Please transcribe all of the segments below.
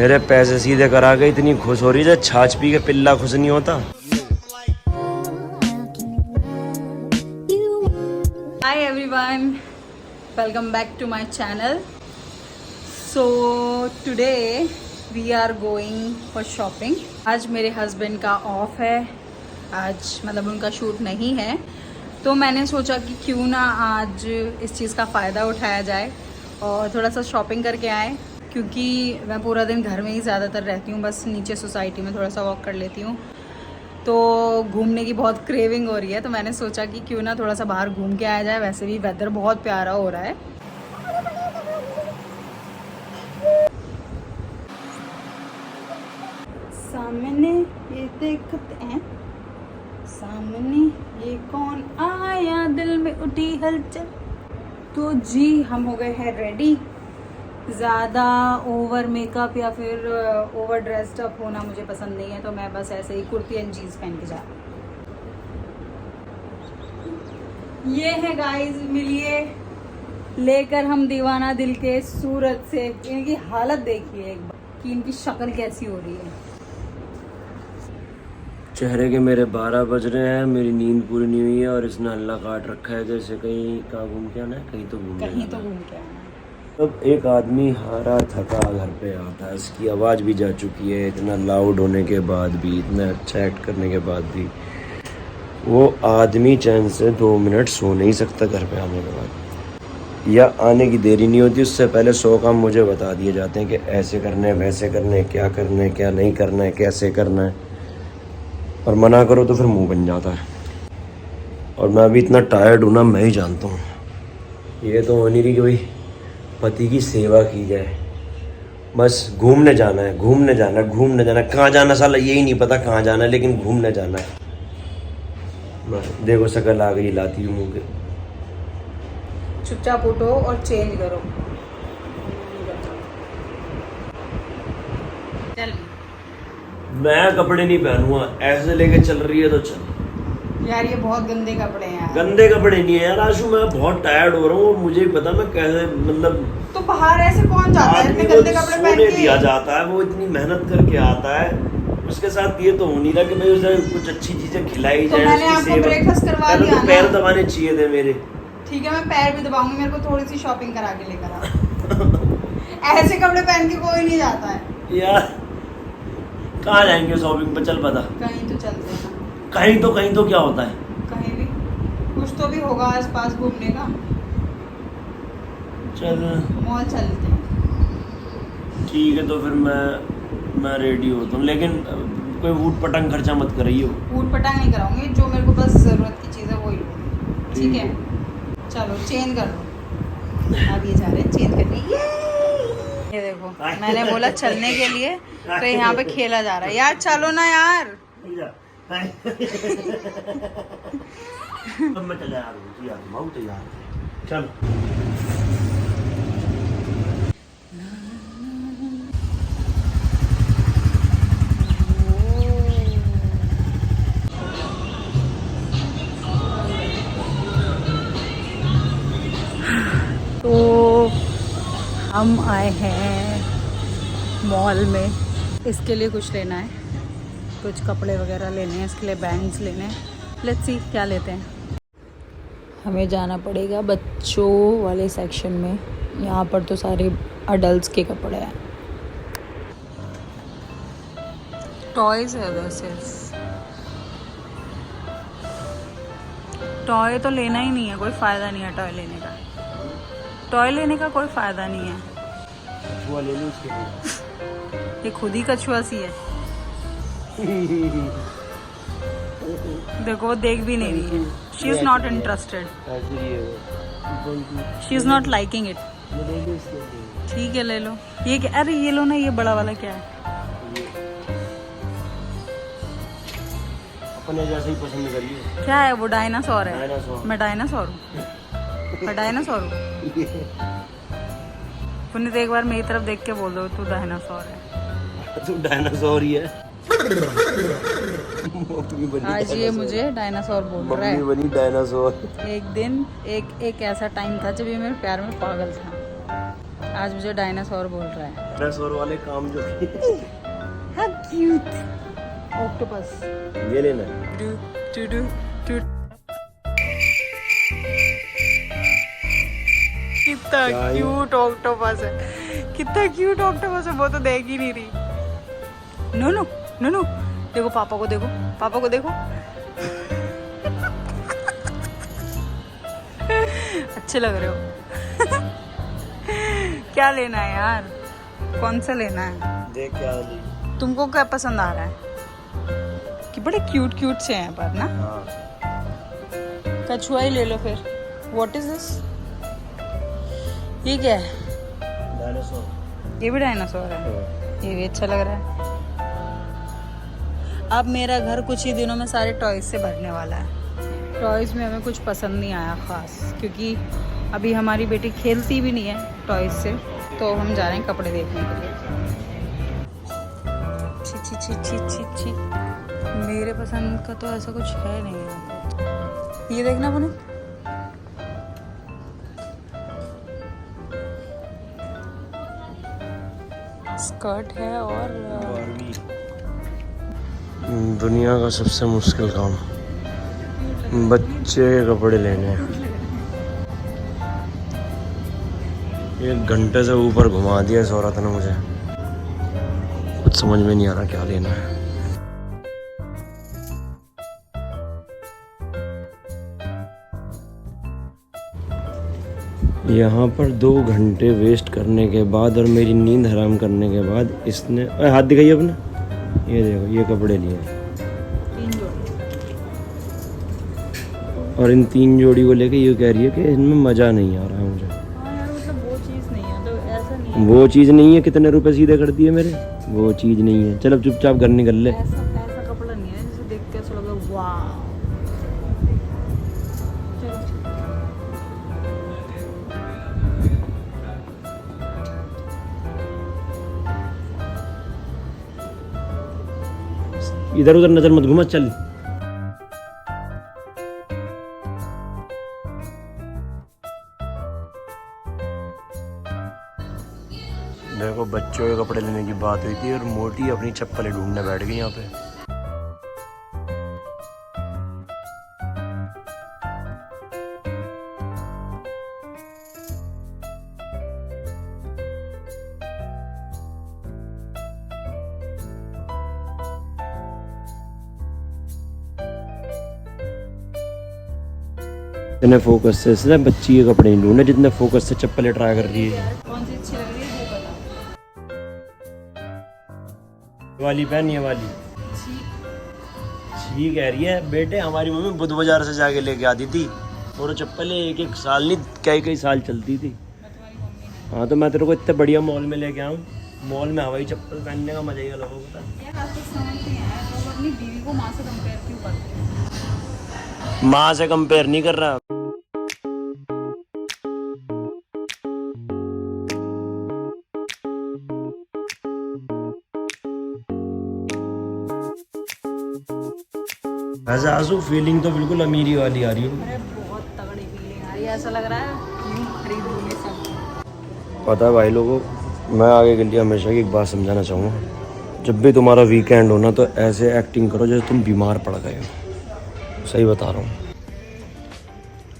मेरे पैसे सीधे करा के इतनी खुश हो रही है, छाछ पी के पिल्ला खुश नहीं होता। Hi everyone, welcome back to my channel. So today we are going for shopping. आज मेरे हस्बैंड का ऑफ है, आज मतलब उनका शूट नहीं है, तो मैंने सोचा कि क्यों ना आज इस चीज़ का फ़ायदा उठाया जाए और थोड़ा सा शॉपिंग करके आए, क्योंकि मैं पूरा दिन घर में ही ज़्यादातर रहती हूँ। बस नीचे सोसाइटी में थोड़ा सा वॉक कर लेती हूँ, तो घूमने की बहुत क्रेविंग हो रही है। तो मैंने सोचा कि क्यों ना थोड़ा सा बाहर घूम के आया जाए। वैसे भी वेदर बहुत प्यारा हो रहा है। सामने ये देखते हैं, सामने ये कौन आया, दिल में उठी हलचल। तो जी हम हो गए हैं रेडी। ज़्यादा ओवर मेकअप या फिर ओवर ड्रेस्ड अप होना मुझे पसंद नहीं है, तो मैं बस ऐसे ही कुर्ती एंड जीन्स पहन के जा। ये है गाइस, मिलिए लेकर हम दीवाना दिल के सूरत से। इनकी हालत देखिए एक बार कि इनकी शक्ल कैसी हो रही है। चेहरे के मेरे 12 बज रहे हैं, मेरी नींद पूरी नहीं हुई है और इसने हल्ला काट रखा है जैसे कहीं कहाँ घूम के आना है, कहीं तो घूम के आना है। अब एक आदमी हारा थका घर पे आता है, इसकी आवाज़ भी जा चुकी है, इतना लाउड होने के बाद भी, इतना अच्छा एक्ट करने के बाद भी वो आदमी चैन से 2 मिनट सो नहीं सकता घर पे आने के बाद, या आने की देरी नहीं होती उससे पहले 100 काम मुझे बता दिए जाते हैं कि ऐसे करने हैं, वैसे करने हैं, क्या करना है, क्या नहीं करना है, कैसे करना है, और मना करो तो फिर मुंह बन जाता है। और मैं अभी इतना टायर्ड हूँ ना, मैं ही जानता हूँ। ये तो हो नहीं रही कि भाई पति की सेवा की जाए, बस घूमने जाना है, घूमने जाना है, घूमने जाना है। कहाँ जाना साला यही नहीं पता कहाँ जाना है, लेकिन घूमने जाना है। बस देखो शकल आ गई लाती हूँ मुँह के। चुपचाप उठो और चेंज करो। चल मैं कपड़े नहीं पहनूंगा, ऐसे लेके चल रही है तो चल। यार ये बहुत गंदे कपड़े हैं यार। गंदे कपड़े नहीं है यार आशु, मैं बहुत टायर्ड हो रहा हूँ और मुझे भी पता मैं कैसे, मतलब तो बाहर ऐसे कौन जाता है इतने गंदे कपड़े पहन सोने के? दिया जाता है, वो इतनी मेहनत करके आता है, उसके साथ ये तो हो नहीं रहा कि भाई उसे कुछ अच्छी चीजें खिलाई तो जाए। मैंने आपको ब्रेकफास्ट करवा दिया ना। पैर दबाने चाहिए थे मेरे। ठीक है, मैं पैर भी दबाऊंगी, मेरे को थोड़ी सी शॉपिंग करा के लेकर आ। ऐसे कपड़े पहन के कोई नहीं जाता है यार। कहाँ जाएंगे शॉपिंग पे, चल बता। कहीं तो चलते हैं ना। कहीं तो क्या होता है? कहीं भी कुछ तो भी होगा आस पास घूमने का। चल मॉल चलते हैं। ठीक है, तो फिर मैं रेडी होता हूँ, लेकिन कोई ऊट पटांग खर्चा मत कराइयो। ऊट पटांग नहीं कराऊंगी, जो मेरे को बस जरूरत की चीज़ है वही लूँगी। ठीक है, चलो चेंज कर लो। अब ये जा रहे हैं चेंज करने। ये देखो, मैंने बोला चलने के लिए, तो यहाँ पे खेला जा रहा है। यार चलो ना यार। अब मैं चला यार, बहुत यार चल। तो हम आए हैं मॉल में, इसके लिए कुछ लेना है, कुछ कपड़े वगैरह लेने हैं, इसके लिए बैंड्स लेने हैं। लेट्स सी क्या लेते हैं। हमें जाना पड़ेगा बच्चों वाले सेक्शन में। यहाँ पर तो सारे अडल्ट्स के कपड़े हैं, टॉयज है। वैसे टॉय तो लेना ही नहीं है, कोई फ़ायदा नहीं है टॉय लेने का। टॉय लेने का कोई फ़ायदा नहीं है। कछुआ ले लो उसके लिए। ये खुद ही कछुआ सी है। देखो वो देख भी नहीं रही है। She is not interested, she is not liking it. ठीक है ले लो। ये क्या? अरे ये लो ना, ये बड़ा वाला क्या है? अपने जैसे ही पसंद करिए। क्या है वो? डायनासोर है। डायनासोर। मैं डायनासोर हूँ? मैं डायनासोर हूँ? पुनीत एक बार मेरी तरफ देख के बोल दो तू डायनासोर है। तू डायनासोर ही है। आज ये मुझे डायनासोर बोल रहा है। बनी डायनासोर। एक दिन एक ऐसा टाइम था जब ये मेरे प्यार में पागल था। आज मुझे डायनासोर बोल रहा है। डायनासोर वाले काम जो How cute! Octopus. ये लेना है। कितना क्यूट ऑक्टोपस है, कितना क्यूट ऑक्टोपस है, वो तो देख ही नहीं रही। नो देखो पापा को देखो, पापा को देखो। अच्छे लग रहे हो। क्या लेना है यार, कौन सा लेना है? देख क्या तुमको क्या पसंद आ रहा है? कि बड़े क्यूट क्यूट से हैं पर ना। हाँ। कछुआ ही ले लो फिर। What is this? ये क्या है? डायनासोर। ये भी डायनासोर है। ये भी अच्छा लग रहा है। अब मेरा घर कुछ ही दिनों में सारे टॉयज से भरने वाला है। टॉयज में हमें कुछ पसंद नहीं आया ख़ास, क्योंकि अभी हमारी बेटी खेलती भी नहीं है टॉयज से, तो हम जा रहे हैं कपड़े देखने के लिए। छी छी छी छी छी छी, मेरे पसंद का तो ऐसा कुछ है नहीं यहाँ पर। ये देखना पुनीत, स्कर्ट है और दुनिया का सबसे मुश्किल काम बच्चे के कपड़े लेने हैं। 1 घंटे से ऊपर घुमा दिया इस औरत ने मुझे, कुछ समझ में नहीं आ रहा क्या लेना है। यहाँ पर 2 घंटे वेस्ट करने के बाद और मेरी नींद हराम करने के बाद इसने हाथ दिखाइए अपना। ये देखो ये कपड़े लिए और इन 3 जोड़ी को लेके ये कह रही है कि इनमें मज़ा नहीं आ रहा है मुझे। हाँ यार, मतलब वो चीज़ नहीं है, तो ऐसा नहीं है। वो चीज़ नहीं है, कितने रुपए सीधे कर दिए मेरे। वो चीज़ नहीं है, चल अब चुपचाप घर निकल ले। ऐसा कपड़ा नहीं है जिसे देख के ऐसा लगा वाह। इधर उधर नजर मत घुमा, चल। देखो बच्चों के कपड़े लेने की बात हुई थी और मोटी अपनी चप्पलें ढूंढने बैठ गई यहाँ पे। इतने फोकस से सिर्फ बच्ची के कपड़े नहीं ढूंढे जितने फोकस से चप्पलें ट्राई कर रही है। कौन सी अच्छी लग रही है वो बता। वाली पहन, ये वाली ठीक कह रही है। बेटे हमारी मम्मी बुद्ध बाजार से जाके लेके आती थी और वो चप्पलें 1-1 साल नहीं कई साल चलती थी। हाँ तो मैं तेरे को इतने बढ़िया मॉल में लेके आऊँ, मॉल में हवाई चप्पल पहनने का मजा ही अलग होगा। यार आप तो समझ नहीं आया, तो अपनी बीवी को माँ से कंपेयर क्यों करते हैं? माँ से कंपेयर नहीं कर रहा। वैसे आंसू फीलिंग तो बिल्कुल अमीरी वाली आ रही है। अरे बहुत तगड़ी फीलिंग आ रही है, ऐसा लग रहा है यूं खरीद लूंगी सब। पता है भाई लोगों, मैं आगे के लिए हमेशा की एक बात समझाना चाहूँगा, जब भी तुम्हारा वीकेंड हो ना तो ऐसे एक्टिंग करो जैसे तुम बीमार पड़ गए हो। सही बता रहा हूँ,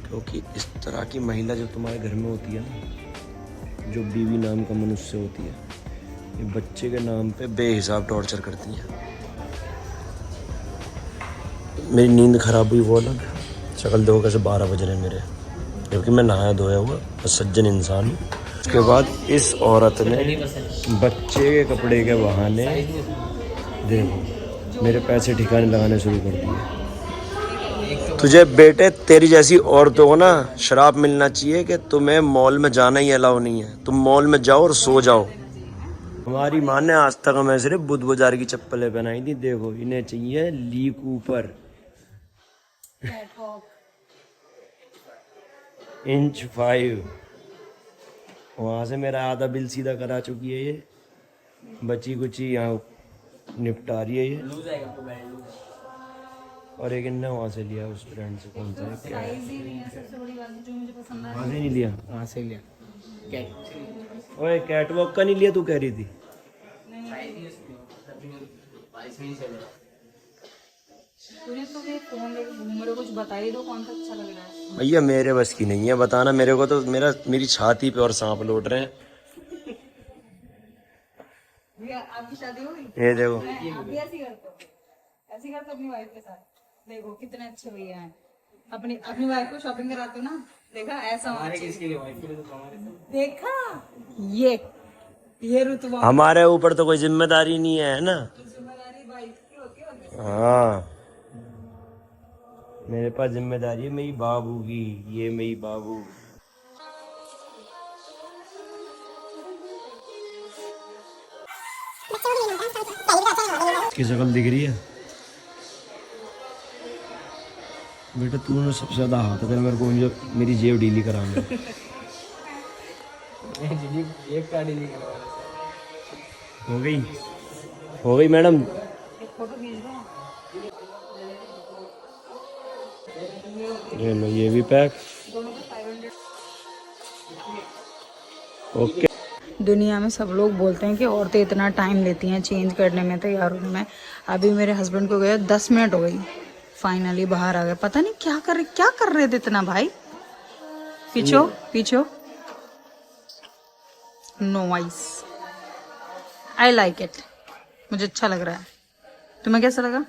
क्योंकि इस तरह की महिला जब तुम्हारे घर में होती है ना, जो बीवी नाम का मनुष्य होती है, ये बच्चे के नाम पे बेहिसाब टॉर्चर करती है। मेरी नींद खराब हुई वो अलग, शक्ल देखो कैसे 12 बज रहे मेरे, जबकि मैं नहाया धोया हुआ सज्जन इंसान हूँ। उसके बाद इस औरत ने बच्चे के कपड़े के बहाने देखो मेरे पैसे ठिकाने लगाने शुरू कर दिए। तुझे बेटे तेरी जैसी औरतों को ना शराब मिलना चाहिए कि तुम्हें मॉल में जाना ही अलाउ नहीं है। तुम मॉल में जाओ और सो जाओ। हमारी माँ ने आज तक हमें सिर्फ बुद्ध बाजार की चप्पलें पहनाई थी। देखो इन्हें चाहिए ली कूपर इंच 5। वहाँ से मेरा आधा बिल सीधा करा चुकी है ये, बची कुची यहाँ निपटा रही है ये। और एक इनने वहाँ से लिया उस ब्रांड से, कौन सा है क्या है? सबसे बड़ी बात जो मुझे पसंद वहाँ से नहीं लिया, वहाँ से लिया क्या ओए कैटवॉक का नहीं लिया तू कह रही थी? मेरे कुछ बता ही दो कौन सा अच्छा लग रहा है। भैया मेरे बस की नहीं है बताना मेरे को, तो मेरी छाती पे और सांप लौट रहे हैं। आपकी शादी हो गई? ये देखो आप भी ऐसी करते हो? ऐसी करते हो अपनी वाइफ के साथ? देखो कितने अच्छे भैया हैं। अपनी वाइफ को शॉपिंग कराते हो ना, देखा ऐसा होना चाहिए। देखा ये रुतबा हमारे ऊपर तो कोई जिम्मेदारी नहीं है ना। जिम्मेदारी वाइफ की होती है। हाँ मेरे पास जिम्मेदारी है मेरी बाबू की। ये मेरी बाबू की शक्ल दिख रही है बेटा। तूने सबसे ज्यादा हाथ अगर मेरे को मेरी जेब डीली कराना हो गई मैडम। फोटो खींच दो। ये लो ये भी पैक। दोनों का 500। ओके। दुनिया में सब लोग बोलते हैं कि औरतें इतना टाइम लेती हैं चेंज करने में, तैयार होने में। अभी मेरे हस्बैंड को गया 10 मिनट हो गई, फाइनली बाहर आ गए। पता नहीं क्या कर रहे थे इतना भाई। पीछो नॉइस। आई लाइक इट, मुझे अच्छा लग रहा है। तुम्हें कैसा लगा?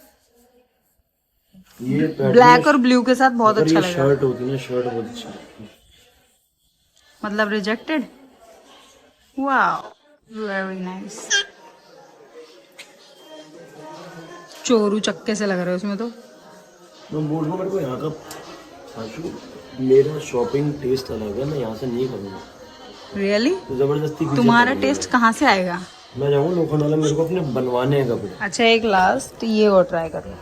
ये ब्लैक और ब्लू के साथ बहुत अच्छा लगा। शर्ट होती है ना, शर्ट बहुत अच्छी लगती है। मतलब rejected. Wow very nice. Churu चक्के से लग रहा है उसमें तो। मैं बोल रहा हूँ मेरे को यहाँ का आशु, मेरा शॉपिंग टेस्ट अलग है, मैं यहाँ से नहीं करूँगा। रियली? तो जबरदस्ती तुम्हारा टेस्ट कहाँ से आएगा? मैं जाऊँगा लोखंड, मेरे को अपने बनवाने हैं कपड़े। अच्छा एक लास्ट ये और ट्राई कर लो।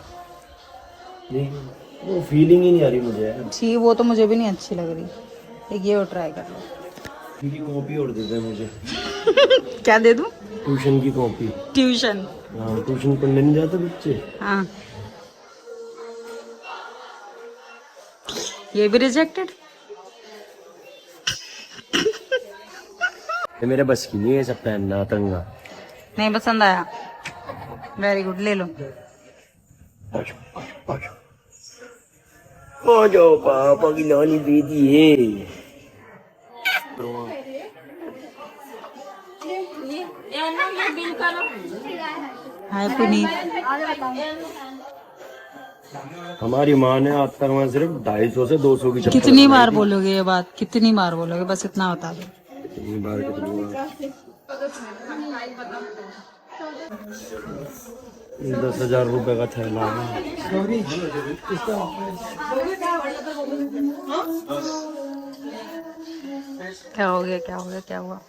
नहीं वो फीलिंग ही नहीं आ रही मुझे यार। जी वो तो मुझे भी नहीं अच्छी लग रही। एक ये और ट्राई कर लो। इनकी कॉपी और दे दे मुझे। क्या दे दूं? ट्यूशन की कॉपी। ट्यूशन? हाँ ट्यूशन पढ़ने नहीं जाते बच्चे। हाँ ये भी रिजेक्टेड। ये मेरे बस की नहीं है सब पहनना तंगा। नहीं पसंद आया? वेरी गुड, ले लो। आ जाओ पापा की नानी बेटी है। हाय पुनीत। हमारी माँ ने आज तक मैं सिर्फ 250 से 200 की चप्पल। कितनी बार बोलोगे ये बात? कितनी बार बोलोगे? बस इतना बता दो। कितनी बार 10,000 रुपए का थैला है। क्या हो गया क्या हुआ?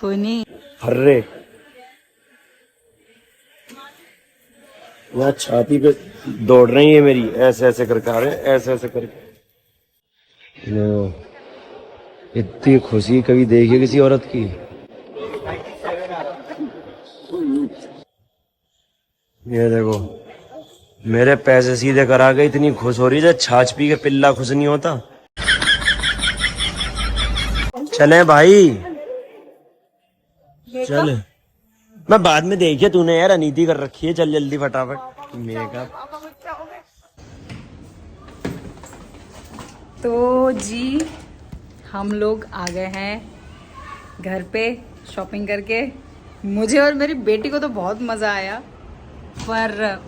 कोई नहीं। हर्रे यहाँ छाती पे दौड़ रही है मेरी, ऐसे ऐसे करके आ रहे हैं, ऐसे ऐसे करके। लो, इतनी खुशी कभी देखी किसी औरत की? ये देखो मेरे पैसे सीधे करा के इतनी खुश हो रही है, छाछ पी के पिल्ला खुश नहीं होता। चले भाई चल। मैं बाद में देखिए तूने यार अनीति कर रखी है, चल जल्दी फटाफट मेकअप। तो जी हम लोग आ गए हैं घर पे शॉपिंग करके। मुझे और मेरी बेटी को तो बहुत मज़ा आया, पर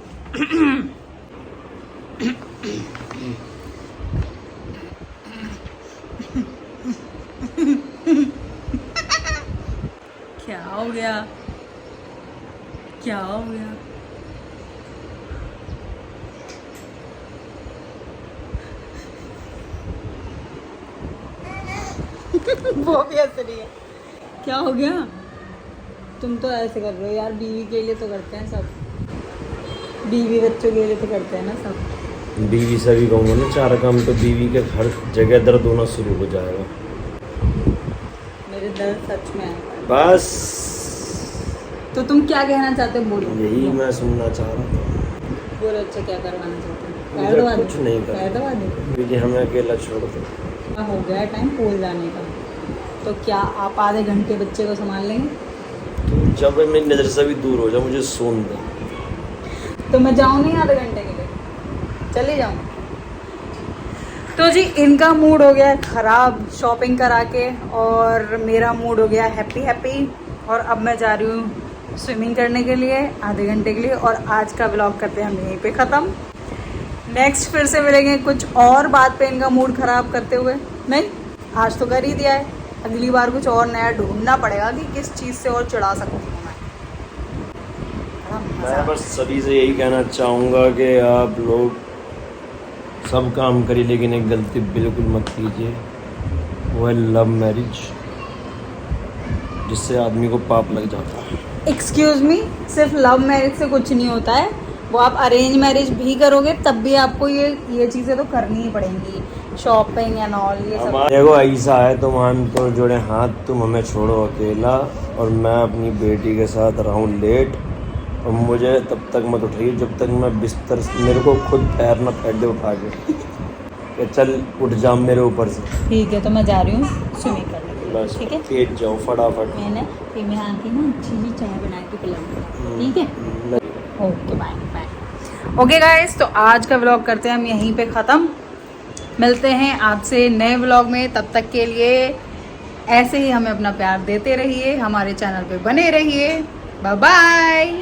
क्या हो गया? वो भी हंस रही है। क्या हो गया? तुम तो ऐसे कर रहे हो यार, बीवी के लिए तो करते हैं सब, बीवी बच्चों के लिए तो करते हैं ना सब। बीवी से भी कहूँगा ना 4 काम, तो बीवी के हर जगह दर्द होना शुरू हो जाएगा। मेरे दर्द सच में है। बस तो तुम क्या कहना चाहते हो? बोलो। यही मैं सुनना चाह रहा था। बोलो। अच्छा क्या करवाना चाहते हो? मुझे कुछ नहीं पैर दबा दे। क्योंकि हमें अकेला छोड़ दो। हो गया टाइम पूल जाने का। तो क्या आप आधे घंटे बच्चे को संभाल लेंगे? तो जब मेरी नज़र से भी दूर हो जाए, मुझे सोन दे। तो मैं जाऊँ नहीं आधे घंटे के लिए? चले जाऊँ? तो जी इनका मूड हो गया है ख़राब शॉपिंग करा के, और मेरा मूड हो गया हैप्पी हैप्पी। और अब मैं जा रही हूँ स्विमिंग करने के लिए आधे घंटे के लिए, और आज का व्लॉग करते हैं हम यहीं पे ख़त्म। नेक्स्ट फिर से मिलेंगे कुछ और बात पे इनका मूड ख़राब करते हुए। नहीं, आज तो कर ही दिया है, अगली बार कुछ और नया ढूंढना पड़ेगा कि किस चीज़ से और चढ़ा सकती हूँ मैं बस सभी से यही कहना चाहूँगा कि आप लोग सब काम करिए, लेकिन एक गलती बिल्कुल मत कीजिए, वो है लव मैरिज, जिससे आदमी को पाप लग जाता है। एक्सक्यूज़ मी, सिर्फ लव मैरिज से कुछ नहीं होता है, वो आप अरेंज मैरिज भी करोगे तब भी आपको ये चीज़ें तो करनी ही पड़ेंगी, शॉपिंग एंड ऑल ये सब। देखो ऐसा है, तुम हम तो जोड़े हाथ, तुम हमें छोड़ो अकेला, और मैं अपनी बेटी के साथ रहूं लेट, और मुझे तब तक मत उठाइए जब तक मैं बिस्तर से, मेरे को खुद पैर ना फेंक दे उठा के कि चल उठ जा मेरे ऊपर से। ठीक है, तो मैं जा रही हूँ स्विमिंग करने के लिए, बस ठीक है? तेज जाओ फटाफट। मैंने फिर मैं आके ना अच्छी सी चाय बना के पिलाऊंगी, ठीक है? Okay bye bye. Okay guys, तो आज का व्लॉग करते हैं हम यहीं पे ख़त्म। मिलते हैं आपसे नए व्लॉग में, तब तक के लिए ऐसे ही हमें अपना प्यार देते रहिए, हमारे चैनल पे बने रहिए। Bye bye.